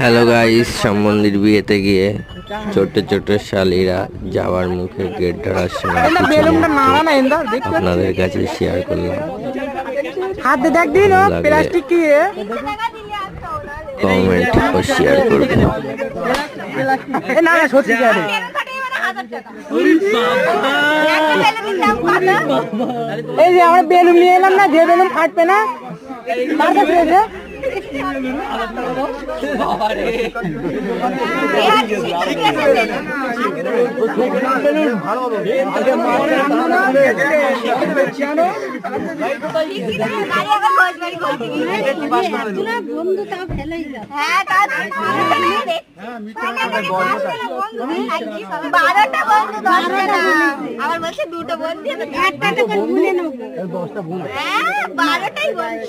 Hello guys, সম্বন্ধীর বিয়েতে গিয়ে ছোট ছোট শালীরা যাওয়ার মুখে গেট ধরার সময় আপনাদের কাছে শেয়ার করলাম। কমেন্ট ও শেয়ার করবেন। এই যে আমরা বেলুন নিয়ে এলাম না, যে বেলুন ফাটবে না। আবার বলছে দুটো বন্ধু, একটা ভুলে নেবো, 12টাই বন্ধু।